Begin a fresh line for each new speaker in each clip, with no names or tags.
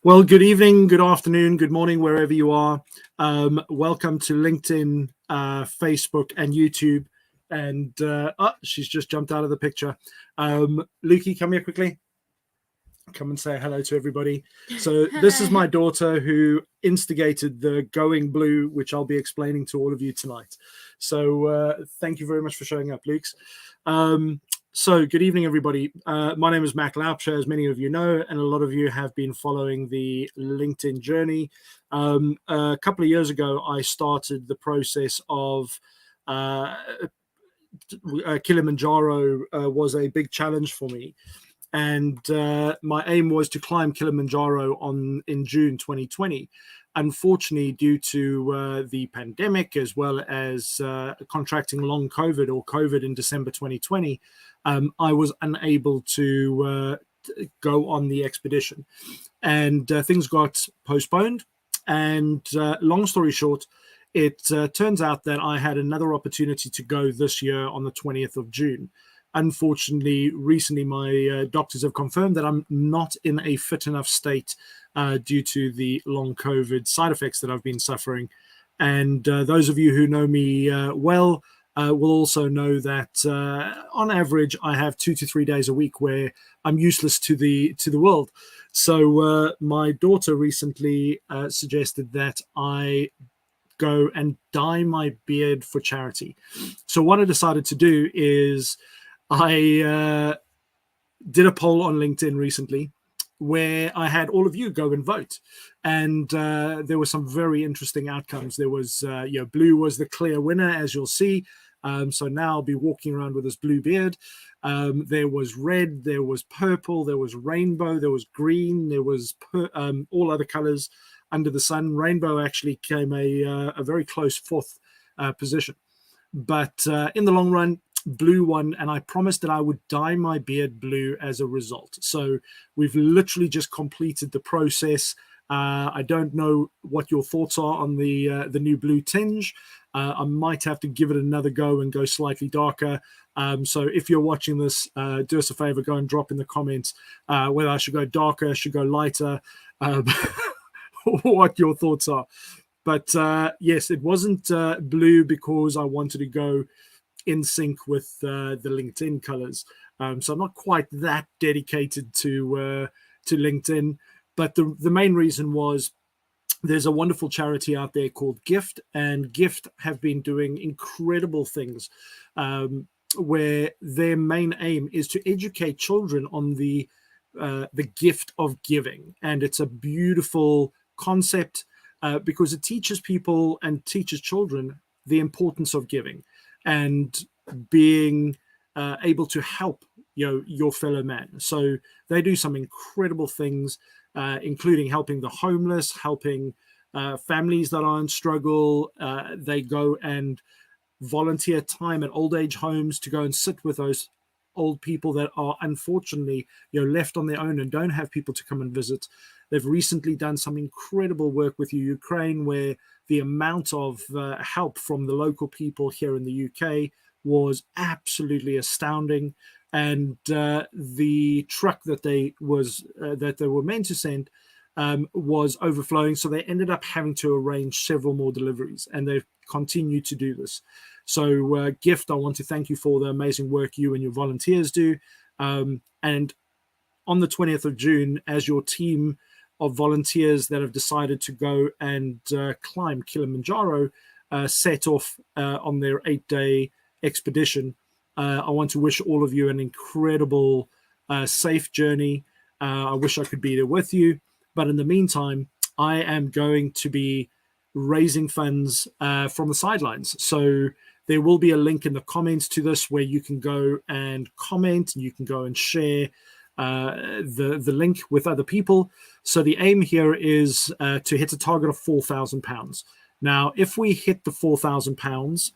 Well, good evening, good afternoon, good morning, wherever you are. Welcome to LinkedIn, Facebook, and YouTube. And she's just jumped out of the picture. Lukey, come here quickly. Come and say hello to everybody. So this is my daughter who instigated the going blue, which I'll be explaining to all of you tonight. So thank you very much for showing up, Lukes. So good evening, everybody. My name is Mac Laupsher, as many of you know, and a lot of you have been following the LinkedIn journey. A couple of years ago, I started the process of Kilimanjaro was a big challenge for me. And my aim was to climb Kilimanjaro in June 2020. Unfortunately, due to the pandemic, as well as contracting long COVID or COVID in December 2020, I was unable to go on the expedition. And things got postponed. And long story short, it turns out that I had another opportunity to go this year on the 20th of June. Unfortunately, recently my doctors have confirmed that I'm not in a fit enough state due to the long COVID side effects that I've been suffering. And those of you who know me well will also know that on average, I have 2 to 3 days a week where I'm useless to the world. So my daughter recently suggested that I go and dye my beard for charity. So what I decided to do is I did a poll on LinkedIn recently where I had all of you go and vote. And there were some very interesting outcomes. There was, blue was the clear winner, as you'll see. So now I'll be walking around with this blue beard. There was red, there was purple, there was rainbow, there was green, there was all other colors under the sun. Rainbow actually came a very close fourth position. But in the long run, blue won, and I promised that I would dye my beard blue as a result. So we've literally just completed the process. I don't know what your thoughts are on the new blue tinge. I might have to give it another go and go slightly darker. So if you're watching this, do us a favor, go and drop in the comments whether I should go darker, should go lighter, what your thoughts are. But yes, it wasn't blue because I wanted to go in sync with the LinkedIn colors. So I'm not quite that dedicated to LinkedIn. But the main reason was there's a wonderful charity out there called Gift, and Gift have been doing incredible things where their main aim is to educate children on the gift of giving. And it's a beautiful concept because it teaches people and teaches children the importance of giving and being able to help your fellow man. So they do some incredible things, including helping the homeless, helping families that are in struggle. They go and volunteer time at old age homes to go and sit with those old people that are unfortunately left on their own and don't have people to come and visit. They've recently done some incredible work with Ukraine, where the amount of help from the local people here in the UK was absolutely astounding. And the truck that they were meant to send was overflowing, so they ended up having to arrange several more deliveries, and they've continued to do this. So Gift, I want to thank you for the amazing work you and your volunteers do. And on the 20th of June, as your team of volunteers that have decided to go and climb Kilimanjaro set off on their 8-day expedition, I want to wish all of you an incredible, safe journey. I wish I could be there with you. But in the meantime, I am going to be raising funds from the sidelines. So there will be a link in the comments to this where you can go and comment, and you can go and share the link with other people. So the aim here is to hit a target of £4,000. Now, if we hit the £4,000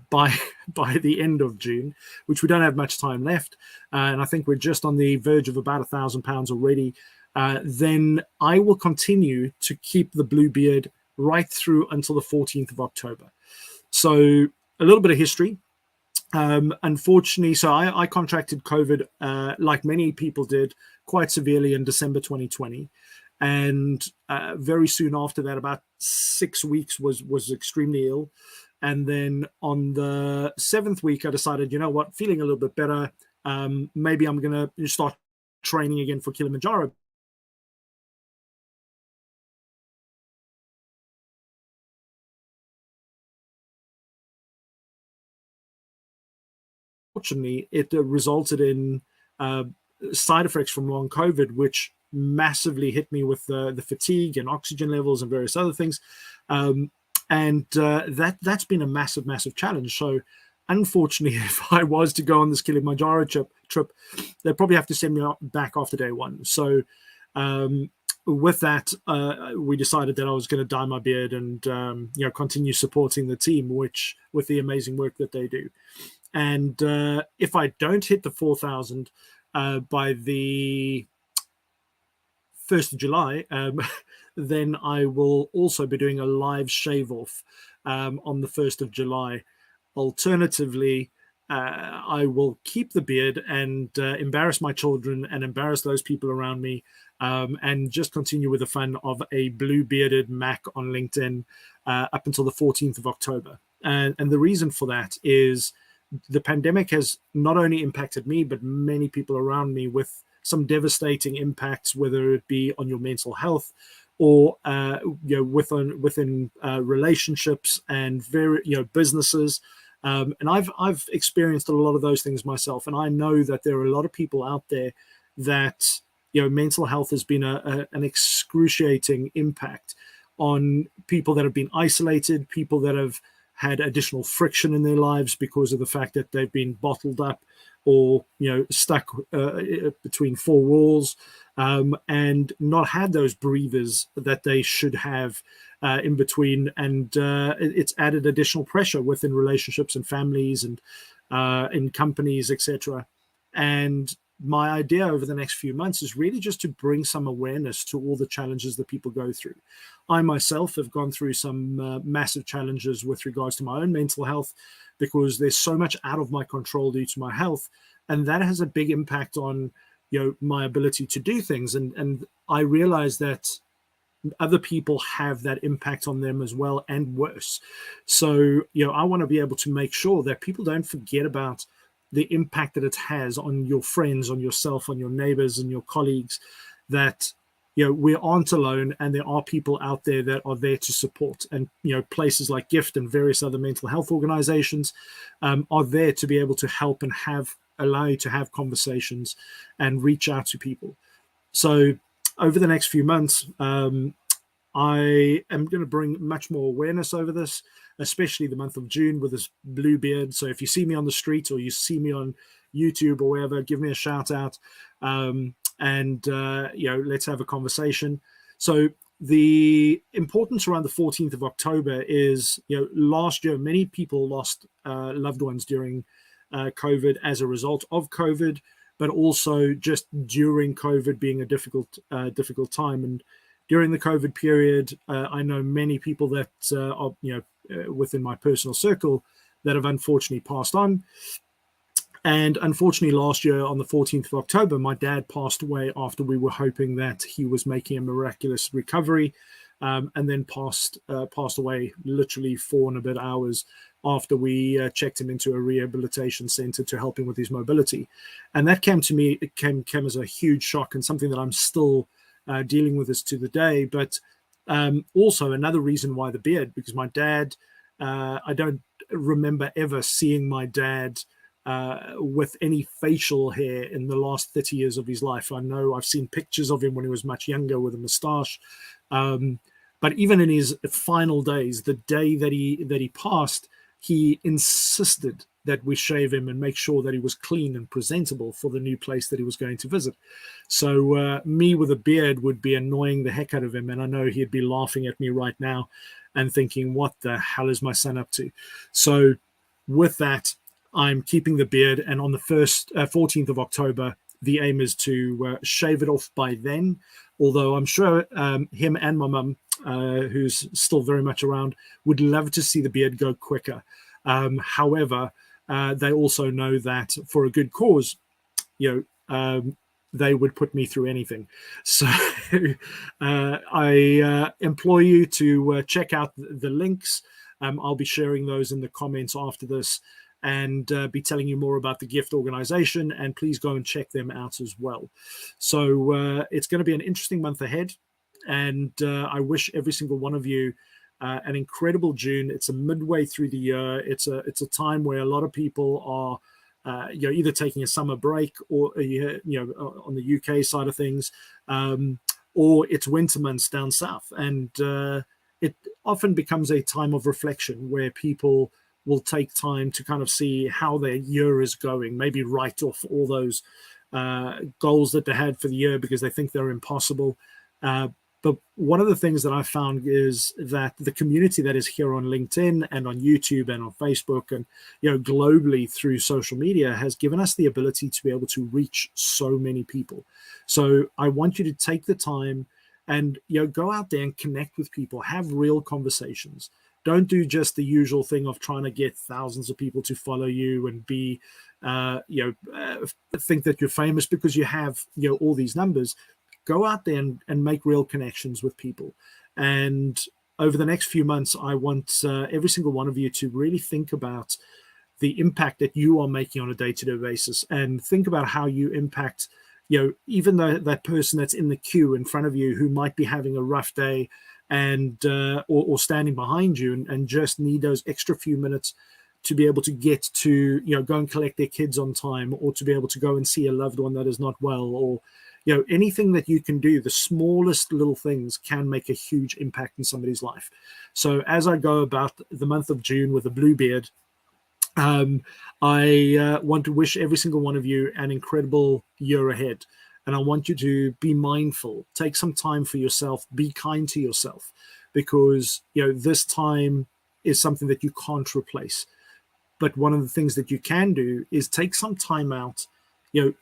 by the end of June, which we don't have much time left, and I think we're just on the verge of about £1,000 already, then I will continue to keep the blue beard right through until the 14th of October. So a little bit of history. Unfortunately, so I contracted COVID, like many people did, quite severely in December 2020. and very soon after that, about 6 weeks, was extremely ill. And then on the 7th week, I decided, you know what, feeling a little bit better. Maybe I'm going to start training again for Kilimanjaro. Fortunately, it resulted in uh, side effects from long COVID, which massively hit me with the fatigue and oxygen levels and various other things. Um, and that's been a massive, massive challenge. So, unfortunately, if I was to go on this Kilimanjaro trip, they'd probably have to send me back after day one. So, um, with that, we decided that I was going to dye my beard and continue supporting the team, which with the amazing work that they do. And if I don't hit the 4,000 by the 1st of July, then I will also be doing a live shave off on the 1st of July. Alternatively, I will keep the beard and embarrass my children and embarrass those people around me, and just continue with the fun of a blue bearded Mac on LinkedIn up until the 14th of October. And the reason for that is the pandemic has not only impacted me, but many people around me with some devastating impacts, whether it be on your mental health or within relationships and businesses. And I've experienced a lot of those things myself, and I know that there are a lot of people out there that mental health has been an excruciating impact on people that have been isolated, people that have had additional friction in their lives because of the fact that they've been bottled up or stuck between four walls, and not had those breathers that they should have in between, and it's added additional pressure within relationships and families and in companies, etc. And my idea over the next few months is really just to bring some awareness to all the challenges that people go through. I myself have gone through some massive challenges with regards to my own mental health, because there's so much out of my control due to my health, and that has a big impact on my ability to do things. And I realize that other people have that impact on them as well, and worse. So I want to be able to make sure that people don't forget about the impact that it has on your friends, on yourself, on your neighbors and your colleagues, that we aren't alone, and there are people out there that are there to support. And places like Gift and various other mental health organizations are there to be able to help and allow you to have conversations and reach out to people. So over the next few months, I am going to bring much more awareness over this, especially the month of June with this blue beard. So if you see me on the street or you see me on YouTube or wherever, give me a shout out, and let's have a conversation. So the importance around the 14th of October is, last year many people lost loved ones during COVID as a result of COVID, but also just during COVID being a difficult time. And during the COVID period, I know many people that are within my personal circle that have unfortunately passed on. And unfortunately, last year on the 14th of October, my dad passed away after we were hoping that he was making a miraculous recovery, and then passed away literally 4 and a bit hours after we checked him into a rehabilitation center to help him with his mobility. And that came to me, it came as a huge shock, and something that I'm still dealing with this to the day. But also another reason why the beard, because my dad, I don't remember ever seeing my dad with any facial hair in the last 30 years of his life. I know I've seen pictures of him when he was much younger with a moustache. But even in his final days, the day that he passed, he insisted that we shave him and make sure that he was clean and presentable for the new place that he was going to visit. So me with a beard would be annoying the heck out of him. And I know he'd be laughing at me right now and thinking, what the hell is my son up to? So with that, I'm keeping the beard. And on the 14th of October, the aim is to shave it off by then. Although I'm sure him and my mum, who's still very much around, would love to see the beard go quicker. However, they also know that for a good cause, they would put me through anything. So I implore you to check out the links. I'll be sharing those in the comments after this, and be telling you more about the gift organization, and please go and check them out as well. So it's going to be an interesting month ahead, and I wish every single one of you an incredible June. It's a midway through the year. It's a time where a lot of people are either taking a summer break, or on the UK side of things, or it's winter months down south, and it often becomes a time of reflection where people will take time to kind of see how their year is going, maybe write off all those goals that they had for the year because they think they're impossible. But one of the things that I found is that the community that is here on LinkedIn and on YouTube and on Facebook and globally through social media has given us the ability to be able to reach so many people. So I want you to take the time and go out there and connect with people, have real conversations. Don't do just the usual thing of trying to get thousands of people to follow you and be think that you're famous because you have all these numbers. Go out there and make real connections with people. And over the next few months, I want every single one of you to really think about the impact that you are making on a day-to-day basis, and think about how you impact, even though that person that's in the queue in front of you who might be having a rough day and or standing behind you and just need those extra few minutes to be able to get to, go and collect their kids on time, or to be able to go and see a loved one that is not well, or anything that you can do. The smallest little things can make a huge impact in somebody's life. So as I go about the month of June with a blue beard, I want to wish every single one of you an incredible year ahead. And I want you to be mindful, take some time for yourself, be kind to yourself, because this time is something that you can't replace. But one of the things that you can do is take some time out,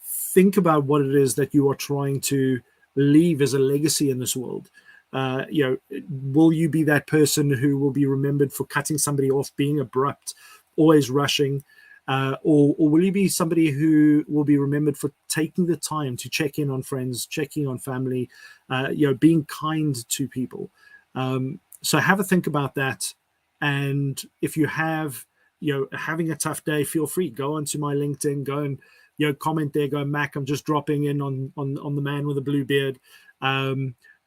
think about what it is that you are trying to leave as a legacy in this world. Will you be that person who will be remembered for cutting somebody off, being abrupt, always rushing? Or will you be somebody who will be remembered for taking the time to check in on friends, checking on family, being kind to people? So have a think about that. And if you have, having a tough day, feel free, go onto my LinkedIn, go and, comment there, go, Mac, I'm just dropping in on the man with a blue beard,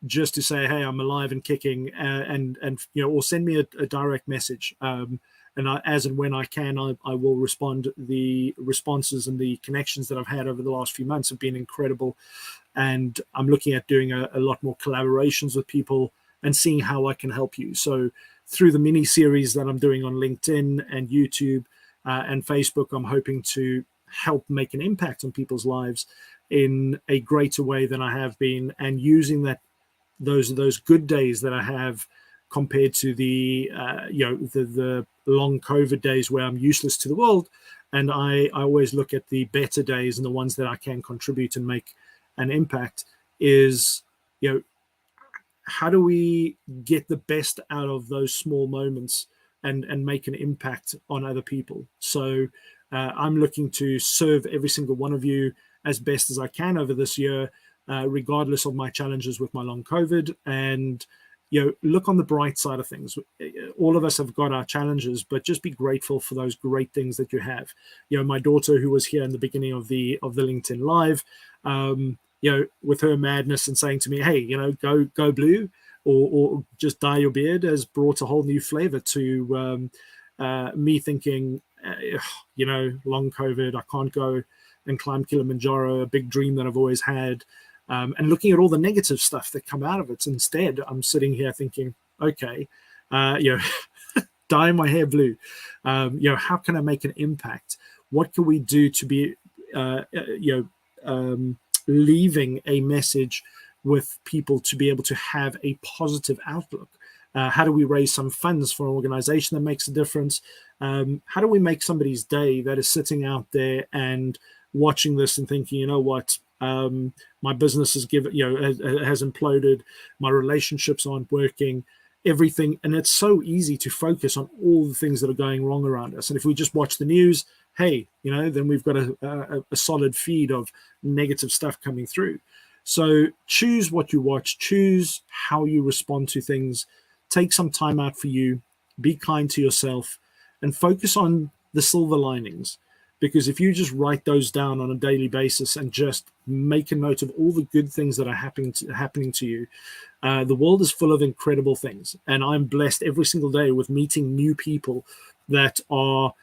just to say, hey, I'm alive and kicking, and or send me a direct message. And as and when I can, I will respond. The responses and the connections that I've had over the last few months have been incredible. And I'm looking at doing a lot more collaborations with people and seeing how I can help you. So through the mini series that I'm doing on LinkedIn and YouTube and Facebook, I'm hoping to help make an impact on people's lives in a greater way than I have been, and using those good days that I have compared to the long COVID days where I'm useless to the world. And I always look at the better days and the ones that I can contribute and make an impact. Is how do we get the best out of those small moments and make an impact on other people? So I'm looking to serve every single one of you as best as I can over this year, regardless of my challenges with my long COVID. And look on the bright side of things. All of us have got our challenges, but just be grateful for those great things that you have. My daughter, who was here in the beginning of the LinkedIn Live, with her madness and saying to me, hey, go blue or just dye your beard, has brought a whole new flavor to me thinking, long COVID, I can't go and climb Kilimanjaro, a big dream that I've always had. And looking at all the negative stuff that come out of it. Instead, I'm sitting here thinking, okay, dye my hair blue. How can I make an impact? What can we do to be, leaving a message with people to be able to have a positive outlook? How do we raise some funds for an organization that makes a difference? How do we make somebody's day that is sitting out there and watching this and thinking, you know what, my business has imploded, my relationships aren't working. everything. And it's so easy to focus on all the things that are going wrong around us. And if we just watch the news, hey, then we've got a solid feed of negative stuff coming through. So choose what you watch, choose how you respond to things, take some time out for you, be kind to yourself, and focus on the silver linings. Because if you just write those down on a daily basis and just make a note of all the good things that are happening to you, the world is full of incredible things. And I'm blessed every single day with meeting new people that are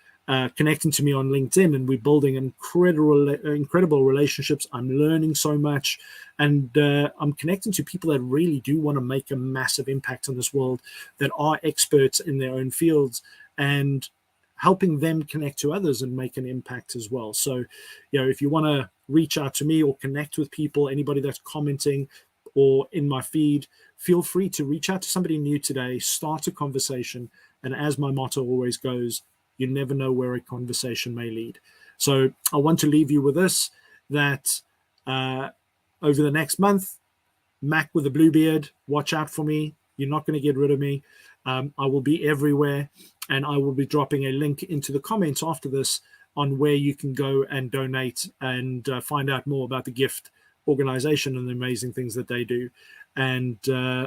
connecting to me on LinkedIn, and we're building incredible relationships. I'm learning so much, and I'm connecting to people that really do want to make a massive impact on this world, that are experts in their own fields, and helping them connect to others and make an impact as well. So, if you want to reach out to me or connect with people, anybody that's commenting or in my feed, feel free to reach out to somebody new today, start a conversation. And as my motto always goes, you never know where a conversation may lead. So I want to leave you with this, that over the next month, Mac with a blue beard, watch out for me. You're not going to get rid of me. I will be everywhere, and I will be dropping a link into the comments after this on where you can go and donate and find out more about the GIFT organization and the amazing things that they do. And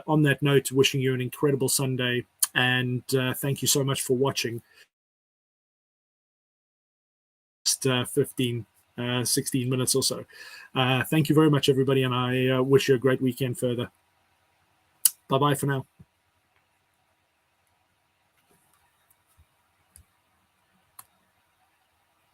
on that note, wishing you an incredible Sunday, and thank you so much for watching. 15 16 minutes or so. Thank you very much, everybody, and I wish you a great weekend further. Bye-bye for now.